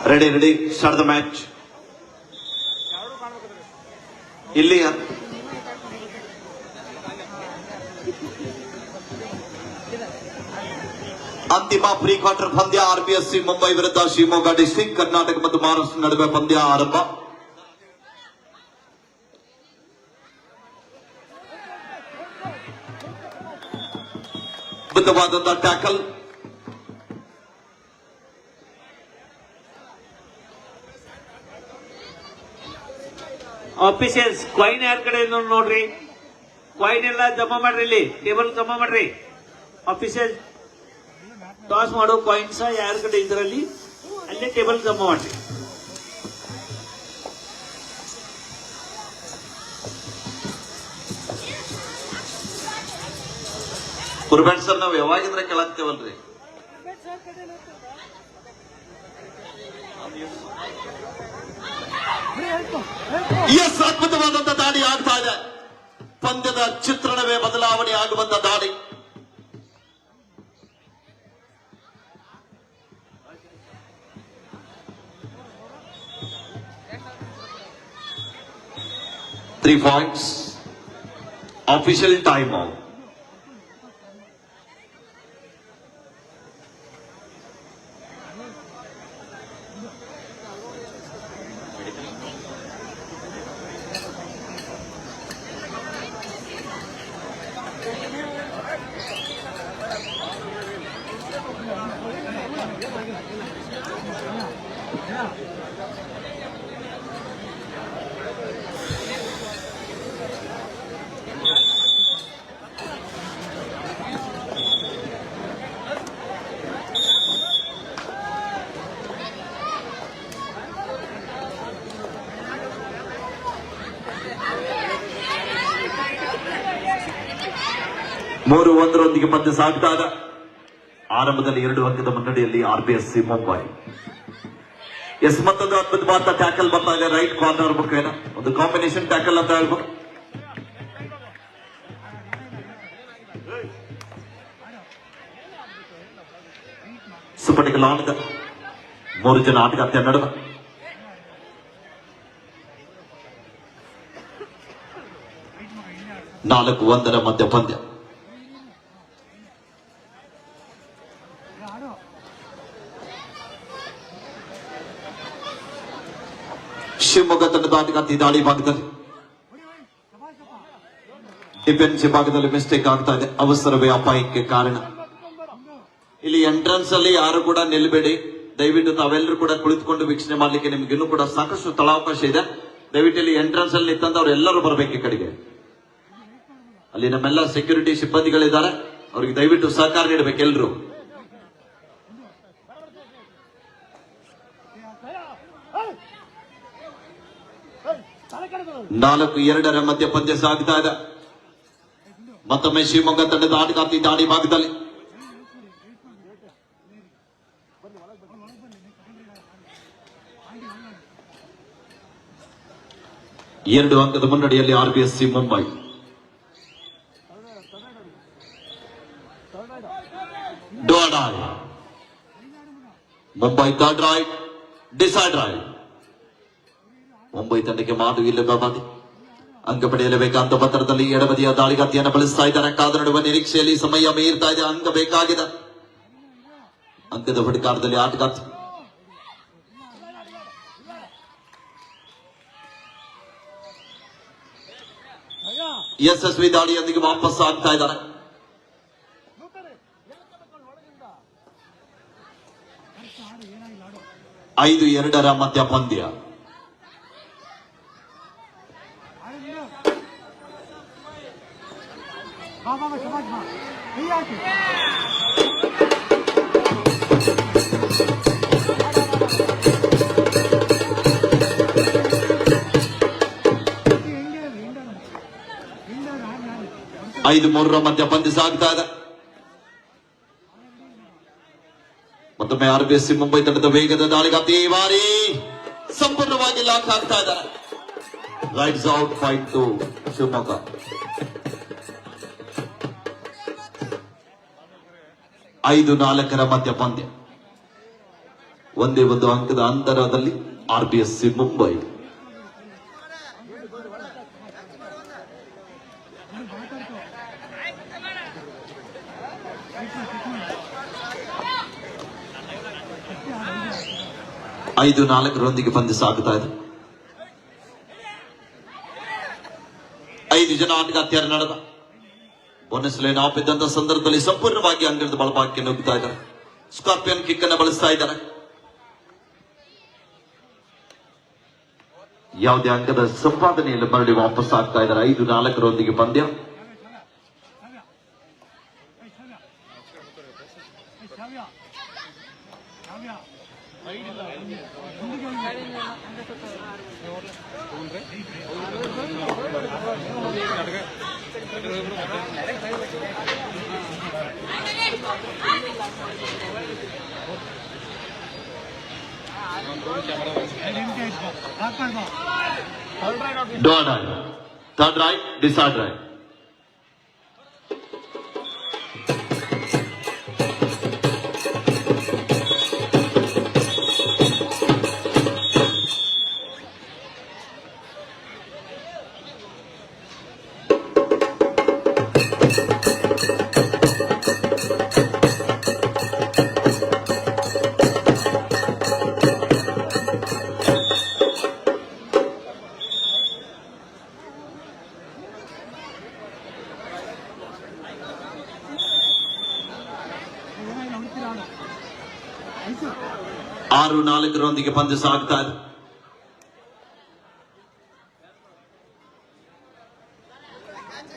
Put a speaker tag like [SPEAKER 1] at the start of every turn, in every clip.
[SPEAKER 1] Ready, start the match. ಇಲ್ಲಿ ಅಂತಿಮ pre quarter ಪಂದ್ಯ ಆರ್ಪಿಎಸ್ಸಿ ಮುಂಬೈ ವಿರುದ್ಧ ಶಿವಮೊಗ್ಗ ಡಿಸ್ಟ್ರಿಕ್ಟ್ ಕರ್ನಾಟಕ ಮತ್ತು ಮಹಾರಾಷ್ಟ್ರ ನಡುವೆ ಪಂದ್ಯ ಆರಂಭ. ಅದ್ಭುತವಾದಂತಹ ಟ್ಯಾಕಲ್,
[SPEAKER 2] ಆಫೀಸರ್ಸ್ ಕಾಯಿನ್ ಯಾರ ಕಡೆ ನೋಡ್ರಿ, ಕಾಯಿನ್ ಎಲ್ಲ ಜಮಾ ಮಾಡ್ರಿ, ಇಲ್ಲಿ ಟೇಬಲ್ ಜಮಾ ಮಾಡ್ರಿ. ಆಫೀಸರ್ಸ್ ಟಾಸ್ ಮಾಡೋ ಕಾಯಿನ್ಸ್ ಯಾರ ಕಡೆ ಇದರಲ್ಲಿ ಅಲ್ಲೇ ಟೇಬಲ್ ಜಮಾ ಮಾಡ್ರಿ.
[SPEAKER 1] ಕುರ್ಬೇಟ್ ಸರ್, ನಾವು ಯಾವಾಗಿದ್ರೆ ಕೇಳಾಕ್ತೇವಲ್ರಿ. ಎಸ್, ಅದ್ಭುತವಾದಂತ ದಾಳಿ ಆಗ್ತಾ ಇದೆ. ಪಂದ್ಯದ ಚಿತ್ರಣವೇ ಬದಲಾವಣೆ ಆಗುವಂತ ದಾಳಿ. Three points. Official timeout. ಮೂರು ಒಂದರೊಂದಿಗೆ ಪಂದ್ಯ ಸಾಗ್ತಾ ಇದೆ. ಆರಂಭದಲ್ಲಿ 2 ಅಂಕದ ಮುನ್ನಡೆಯಲ್ಲಿ ಆರ್ಪಿಎಸ್ಸಿ ಮುಂಬೈ. ಎಸ್, ಮತ್ತೊಂದು ಅದ್ಭುತವಾದ ಟ್ಯಾಕಲ್ ಬರ್ತಾ ಇದೆ ರೈಟ್ ಕಾರ್ನರ್ ಮುಖೇನ. ಒಂದು ಕಾಂಬಿನೇಷನ್ ಟ್ಯಾಕಲ್ ಅಂತ ಹೇಳ್ಬೋದು. ಸುಪಟಿಗೆ ಲಾಂಗ್ 3 ಜನ ಆಟಗಾರ್ತಿಯ ನಡುವೆ. ನಾಲ್ಕು ಒಂದರ ಮಧ್ಯ ಪಂದ್ಯ. ಶಿವಮೊಗ್ಗ ತಂಡದ ಆಟಗಾರ್ತಿ ದಾಳಿ ಭಾಗದಲ್ಲಿ, ಡಿಫೆನ್ಸಿವ್ ಭಾಗದಲ್ಲಿ ಮಿಸ್ಟೇಕ್ ಆಗ್ತಾ ಇದೆ. ಅವಸರವೇ ಅಪಾಯಕ್ಕೆ ಕಾರಣ. ಇಲ್ಲಿ ಎಂಟ್ರೆನ್ಸ್ ಅಲ್ಲಿ ಯಾರು ಕೂಡ ನಿಲ್ಬೇಡಿ. ದಯವಿಟ್ಟು ತಾವೆಲ್ಲರೂ ಕೂಡ ಕುಳಿತುಕೊಂಡು ವೀಕ್ಷಣೆ ಮಾಡ್ಲಿಕ್ಕೆ ನಿಮ್ಗೆ ಇನ್ನೂ ಕೂಡ ಸಾಕಷ್ಟು ಸ್ಥಳಾವಕಾಶ ಇದೆ. ದಯವಿಟ್ಟು ಇಲ್ಲಿ ಎಂಟ್ರೆನ್ಸ್ ಅಲ್ಲಿ ನಿಂತಂತ ಅವರೆಲ್ಲರೂ ಬರಬೇಕು ಈ ಕಡೆಗೆ. ಅಲ್ಲಿ ನಮ್ಮೆಲ್ಲ ಸೆಕ್ಯೂರಿಟಿ ಸಿಬ್ಬಂದಿಗಳಿದ್ದಾರೆ, ಅವ್ರಿಗೆ ದಯವಿಟ್ಟು ಸಹಕಾರ ನೀಡಬೇಕು ಎಲ್ರು. ನಾಲ್ಕು ಎರಡರ ಮಧ್ಯ ಪಂದ್ಯ ಸಾಗ್ತಾ ಇದೆ. ಮತ್ತೊಮ್ಮೆ ಶಿವಮೊಗ್ಗ ತಂಡದ ಆಟಗಾರ್ತಿ ದಾಳಿ ಭಾಗದಲ್ಲಿ. ಎರಡು ಅಂಕದ ಮುನ್ನಡೆಯಲ್ಲಿ ಆರ್ಪಿಎಸ್ಸಿ Mumbai. Mumbai third raid, decide raid. Mumbai ತಂಡಕ್ಕೆ ಮಾಡು ಇಲ್ಲ ಬಾಬಾದಿ. ಅಂಕ ಪಡೆಯಲೇಬೇಕಂತ ಪತ್ರದಲ್ಲಿ ಎಡಬದಿಯ ದಾಳಿಗಾತಿಯನ್ನು ಬಳಸ್ತಾ ಇದ್ದಾರೆ. ಕಾದ ನಡುವ ನಿರೀಕ್ಷೆಯಲ್ಲಿ ಸಮಯ ಮೀರ್ತಾ ಇದೆ. ಅಂಕ ಬೇಕಾಗಿದೆ. ಅಂಕದ ಹುಡುಕಾಟದಲ್ಲಿ ಆಟಗಾರ್ತಿ. ಯಶಸ್ವಿ ದಾಳಿಯೊಂದಿಗೆ ವಾಪಸ್ ಆಗ್ತಾ ಇದ್ದಾರೆ. ಐದು ಎರಡರ ಮಧ್ಯ ಪಂದ್ಯ. ಐದು ಮೂರರ ಮಧ್ಯ ಪಂದ್ಯ ಸಾಗ್ತಾ ಇದೆ. ಮತ್ತೊಮ್ಮೆ ಆರ್ಬಿಎಸ್ಸಿ ಮುಂಬೈ ತಂಡದ ವೇಗದ ದಾಳಿಗಾತಿ ಈ ಬಾರಿ ಸಂಪೂರ್ಣವಾಗಿ ಲಾಕ್ ಆಗ್ತಾ ಇದ್ದಾರೆ. Rights out 5-2 Shivamogga. 5-4 ಮಧ್ಯ ಪಂದ್ಯ. ಒಂದೇ ಒಂದು ಅಂಕದ ಅಂತರದಲ್ಲಿ RBSC ಮುಂಬೈ. ಐದು 4 ಪಂದ್ಯ ಸಾಗುತ್ತಾ ಇದೆ. 5 ಜನ ಆಟಗಾರ್ತಿಯರು ನಡೆದ ಬೋನಸ್ ಲೈನ್ ಆಫ್ ಇದ್ದಂತ ಸಂದರ್ಭದಲ್ಲಿ ಸಂಪೂರ್ಣವಾಗಿ ಅಂಗಣದ ಬಳಭಾಗಕ್ಕೆ ನುಗ್ಗುತ್ತಾ ಇದ್ದಾರೆ. ಸ್ಕಾರ್ಪಿಯನ್ ಕಿಕ್ ಅನ್ನು ಬಳಸ್ತಾ ಇದ್ದಾರೆ. ಯಾವುದೇ ಅಂಕದ ಸಂಪಾದನೆಯಲ್ಲಿ ಮರಳಿ ವಾಪಸ್ ಆಗ್ತಾ ಇದ್ದಾರೆ. 5-4 ಪಂದ್ಯ. Third right, decide right. ಆರು 4 ಪಂದ್ಯ ಸಾಗ್ತಾ ಇದೆ.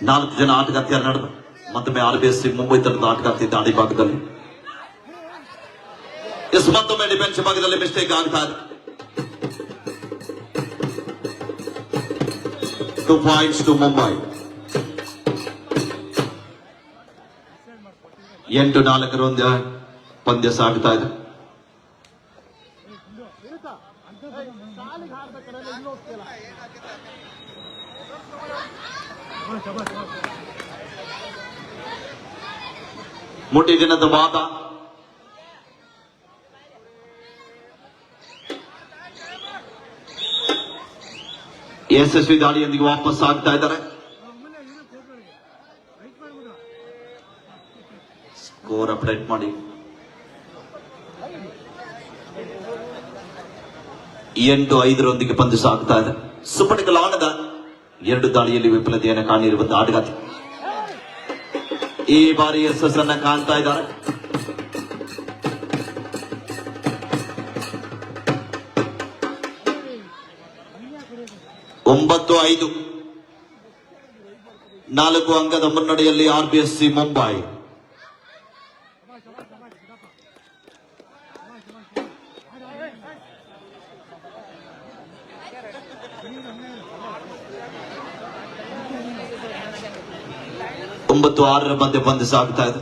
[SPEAKER 1] ನಾಲ್ಕು ಜನ ಆಟಗಾರ್ತಿಯರು ನಡೆದ ಮತ್ತೊಮ್ಮೆ RBSC ಮುಂಬೈ ತಂಡದ ಆಟಗಾರ್ತಿ ದಾಳಿ ಭಾಗದಲ್ಲಿ. ಮತ್ತೊಮ್ಮೆ ಡಿಫೆನ್ಸ್ ಭಾಗದಲ್ಲಿ ಮಿಸ್ಟೇಕ್ ಆಗ್ತಾ ಇದೆ. 2 points to ಮುಂಬೈ. 8-4 ಪಂದ್ಯ ಸಾಗ್ತಾ ಇದೆ. ಮುಟ್ಟಿ ದಿನದ ವಾದ ಯಶಸ್ವಿ ದಾಳಿಯೊಂದಿಗೆ ವಾಪಸ್ ಆಗ್ತಾ ಇದ್ದಾರೆ. ಸ್ಕೋರ್ ಅಪ್ಡೇಟ್ ಮಾಡಿ. 8-5 ಪಂದ್ಯ ಸಾಗ್ತಾ ಇದೆ. ಸುಪಟಿಕಲ್ ಆಟದ 2 ದಾಳಿಯಲ್ಲಿ ವಿಫಲತೆಯನ್ನು ಕಾಣಿರುವಂತಹ ಆಟಗಾರ್ತಿ ಈ ಬಾರಿ ಯಶಸ್ಸನ್ನ ಕಾಣ್ತಾ ಇದ್ದಾರೆ. ಒಂಬತ್ತು 5 4 ಅಂಕದ ಮುನ್ನಡೆಯಲ್ಲಿ RBSC ಮುಂಬೈ. ಒಂಬತ್ತು 6 ಮಧ್ಯೆ ಪಂದ್ಯ ಸಾಗ್ತಾ ಇದೆ.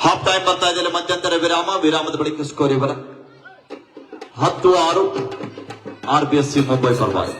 [SPEAKER 1] ಹಾಫ್ ಟೈಮ್ ಬರ್ತಾ ಇದೆ. ಮಧ್ಯಂತರ ವಿರಾಮದ ಬಳಿಕ ಸ್ಕೋರ್ ಇವರ 10-6 RBSC ಮುಂಬೈ ಪರವಾಗಿ.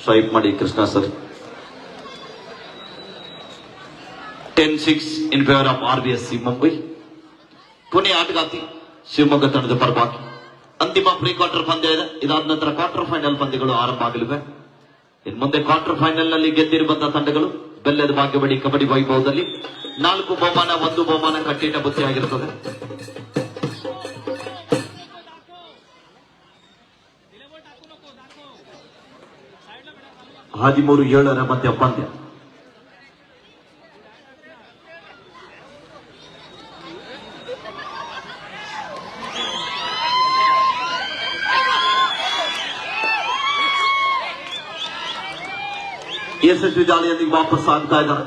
[SPEAKER 1] ಸ್ವೈಪ್ ಮಾಡಿ Krishna sir. 10-6 in favour of RBSC Mumbai. ಕೊನೆಯ ಆಟಗಾರ್ತಿ ಶಿವಮೊಗ್ಗ ತಂಡದ ಪರವಾಗಿ. ಅಂತಿಮ ಪ್ರೀ ಕ್ವಾರ್ಟರ್ ಪಂದ್ಯ ಇದೆ. ಇದಾದ ನಂತರ ಕ್ವಾರ್ಟರ್ ಫೈನಲ್ ಪಂದ್ಯಗಳು ಆರಂಭ ಆಗಲಿವೆ. ಇನ್ನು ಮುಂದೆ ಕ್ವಾರ್ಟರ್ ಫೈನಲ್ ನಲ್ಲಿ ಗೆದ್ದಿರುವಂತಹ ತಂಡಗಳು ಬೆಲ್ಲದ ಭಾಗ್ಯಬಡಿ ಕಬಡ್ಡಿ ವೈಭವದಲ್ಲಿ 4 ಬಹುಮಾನ 1 ಬಹುಮಾನ ಕಟ್ಟಿಟ್ಟ ಬುತ್ತಿಯಾಗಿರುತ್ತದೆ. ಹದಿಮೂರು 7 ಮಧ್ಯ ಪಂದ್ಯ. ಯಶಸ್ವಿ ದಾಳಿಯೊಂದಿಗೆ ವಾಪಸ್ ಆಗ್ತಾ ಇದ್ದಾರೆ.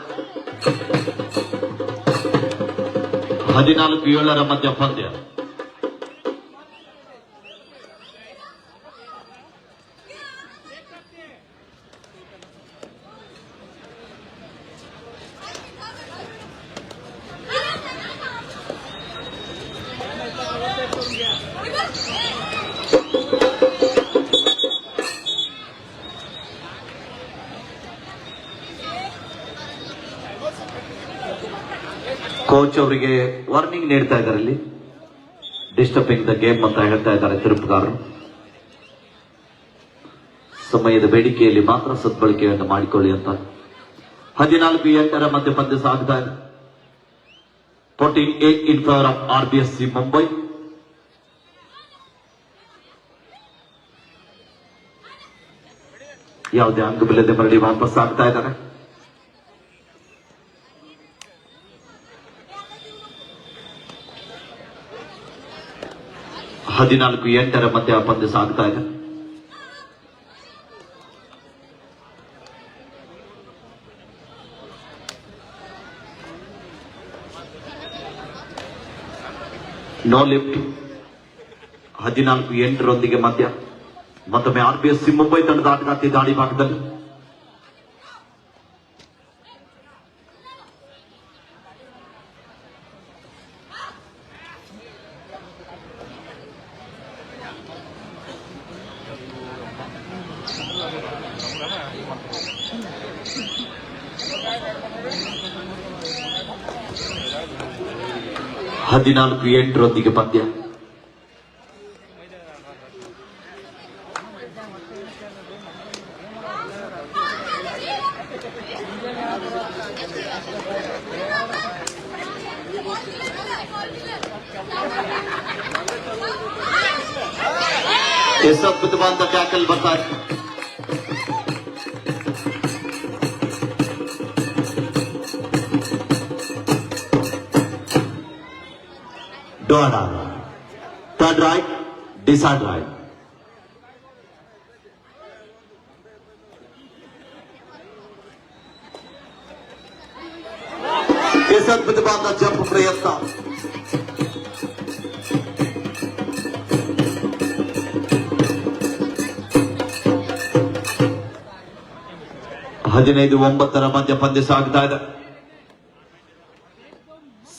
[SPEAKER 1] 14-7 ಮಧ್ಯ ಪಂದ್ಯ. ಕೋಚ್ ಅವರಿಗೆ ವಾರ್ನಿಂಗ್ ನೀಡ್ತಾ ಇದ್ದಾರೆ. ಇಲ್ಲಿ ಡಿಸ್ಟರ್ಬಿಂಗ್ ದ ಗೇಮ್ ಅಂತ ಹೇಳ್ತಾ ಇದ್ದಾರೆ ತಿರುಪುಗಾರರು. ಸಮಯದ ಬೇಡಿಕೆಯಲ್ಲಿ ಮಾತ್ರ ಸದ್ಬಳಕೆಯನ್ನು ಮಾಡಿಕೊಳ್ಳಿ ಅಂತ. 14-8 ಮಧ್ಯ ಪಂದ್ಯ ಸಾಗ್ತಾ ಇದೆ. 14-8 in favour of RBSC Mumbai. ಯಾವುದೇ ಅಂಗವಿಲ್ಲದೆ ಮರಳಿ ವಾಪಸ್ ಆಗ್ತಾ ಇದ್ದಾರೆ. 14-8 ಮಧ್ಯ ಪಂದ್ಯ ಸಾಗ್ತಾ ಇದೆ. No lift. 14-8 ಮಧ್ಯ. ಮತ್ತೊಮ್ಮೆ RBSC ಮುಂಬೈ ತಂಡದ ಆಟಗಾರ್ತಿ ದಾಳಿ ಭಾಗದಲ್ಲಿ. ಹದಿನಾಲ್ಕು 8 ಪಂದ್ಯ. ಅದ್ಭುತವಾದ ಟ್ಯಾಕಲ್ ಬರ್ತಾರೆ. Doda third raid, decide right. ಅದ್ಭುತವಾದ ಜಂಪ್ ಪ್ರಯತ್ನ. ಹದಿನೈದು 9 ಮಧ್ಯ ಪಂದ್ಯ ಸಾಗ್ತಾ ಇದೆ.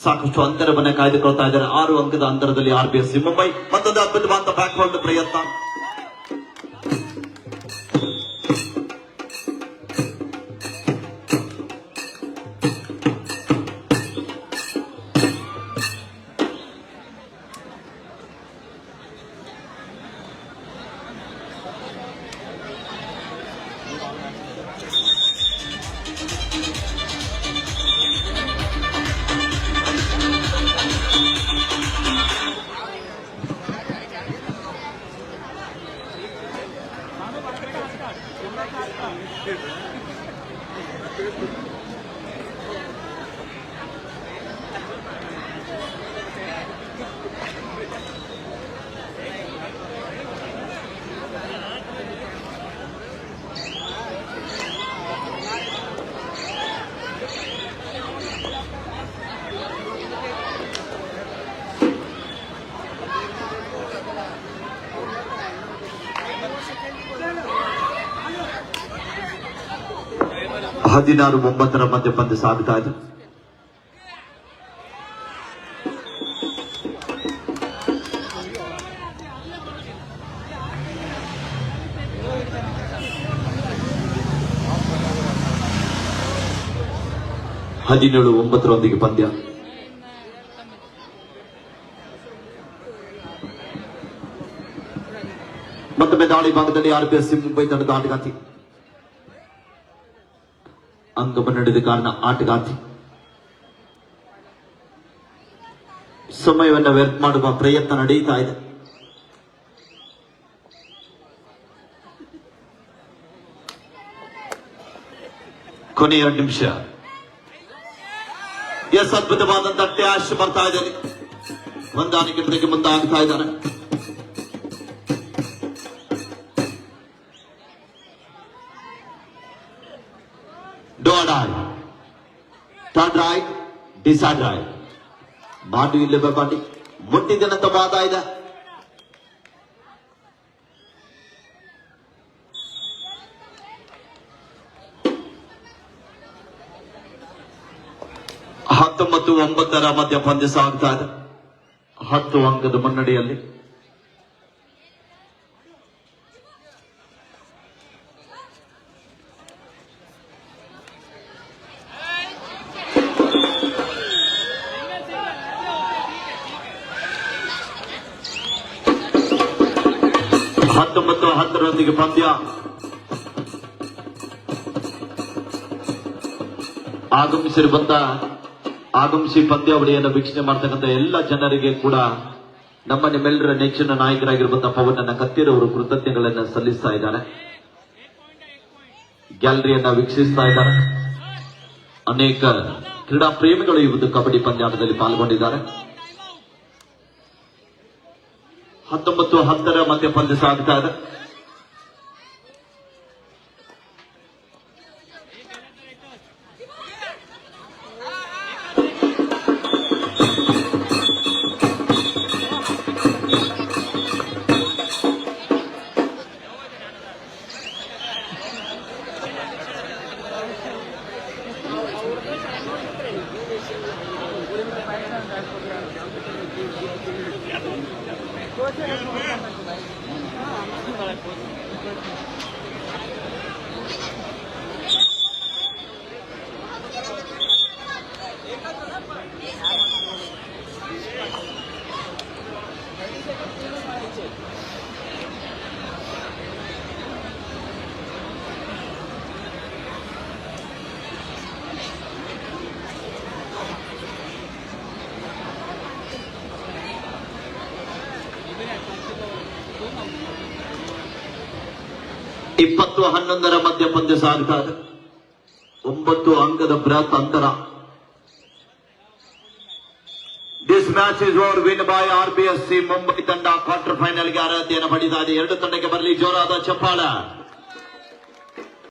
[SPEAKER 1] ಸಾಕಷ್ಟು ಅಂತರವನ್ನು ಕಾಯ್ದುಕೊಳ್ತಾ ಇದ್ದಾರೆ. 6 ಅಂಕದ ಅಂತರದಲ್ಲಿ RBSC ಮುಂಬೈ. ಮತ್ತೊಂದು ಅದ್ಭುತವಾದ ಬ್ಯಾಕ್ವರ್ಡ್ ಪ್ರಯತ್ನ. ಹದಿನಾರು 9 ಮಧ್ಯ ಪಂದ್ಯ ಸಾಗ್ತಾ ಇದೆ. ಹದಿನೇಳು 9 ಪಂದ್ಯ. ಮತ್ತೊಮ್ಮೆ ದಾಳಿ ಭಾಗದಲ್ಲಿ RBSC ಮುಂಬೈ ತಂಡದ ಆಟಗಾರ್ತಿ. ಅಂಗಮ ನಡೆದ ಕಾರಣ ಆಟಗಾರ್ತಿ ಸಮಯವನ್ನು ವ್ಯರ್ಥ ಮಾಡುವ ಪ್ರಯತ್ನ ನಡೆಯುತ್ತಾ ಇದೆ. ಕೊನೆಯ 2 ನಿಮಿಷ. ಅದ್ಭುತವಾದಂತಹ ಟ್ಯಾಶ್ ಬರ್ತಾ ಇದ್ದಾರೆ. ಹೊಂದಾಣಿಕೆ ಮುಂದಾಗ್ತಾ ಇದ್ದಾರೆ. ಡಿಸೈಡ್ ಆಯ್ತು ಬಾಡಿ ಇಲ್ಲಿ ಬಾಡಿ ಮುಟ್ಟಿದನಂತ ವಾದ ಇದೆ. ಹತ್ತೊಂಬತ್ತು 9 ಮಧ್ಯ ಪಂದ್ಯ ಸಾಗ್ತಾ ಇದೆ 10 ಅಂಕದ ಮುನ್ನಡೆಯಲ್ಲಿ. ಹತ್ತೊಂಬತ್ತು 10 ಪಂದ್ಯ ಆಗಮಿಸಿ ಪಂದ್ಯಾವಳಿಯನ್ನು ವೀಕ್ಷಣೆ ಮಾಡ್ತಕ್ಕಂಥ ಎಲ್ಲ ಜನರಿಗೆ ಕೂಡ ನಿಮ್ಮೆಲ್ಲರ ನೆಚ್ಚಿನ ನಾಯಕರಾಗಿರುವಂತಹ ಪವನ್ ಕತ್ತೀರವರು ಕೃತಜ್ಞತೆಗಳನ್ನು ಸಲ್ಲಿಸ್ತಾ ಇದ್ದಾರೆ. ಗ್ಯಾಲರಿಯನ್ನ ವೀಕ್ಷಿಸ್ತಾ ಇದ್ದಾರೆ. ಅನೇಕ ಕ್ರೀಡಾ ಪ್ರೇಮಿಗಳು ಇವತ್ತು ಕಬಡ್ಡಿ ಪಂದ್ಯಾಟದಲ್ಲಿ ಪಾಲ್ಗೊಂಡಿದ್ದಾರೆ. 19-10 ಮಧ್ಯ ಪಂದ್ಯ ಸಾಗ್ತಾ ಇದೆ. ಇಪ್ಪತ್ತು 11 ಮಧ್ಯ ಪಂದ್ಯ ಸಾಗ್ತಾ ಇದೆ. 9 ಅಂಕದ ಬೃಹತ್ ಅಂತರ. This match is over win by RBSC Mumbai ತಂಡ ಕ್ವಾರ್ಟರ್ ಫೈನಲ್ಗೆ ಅರ್ಹತೆಯನ್ನು ಪಡೆದಿದೆ. ಎರಡು ತಂಡಕ್ಕೆ ಬರಲಿ ಜೋರಾದ ಚಪ್ಪಾಳ.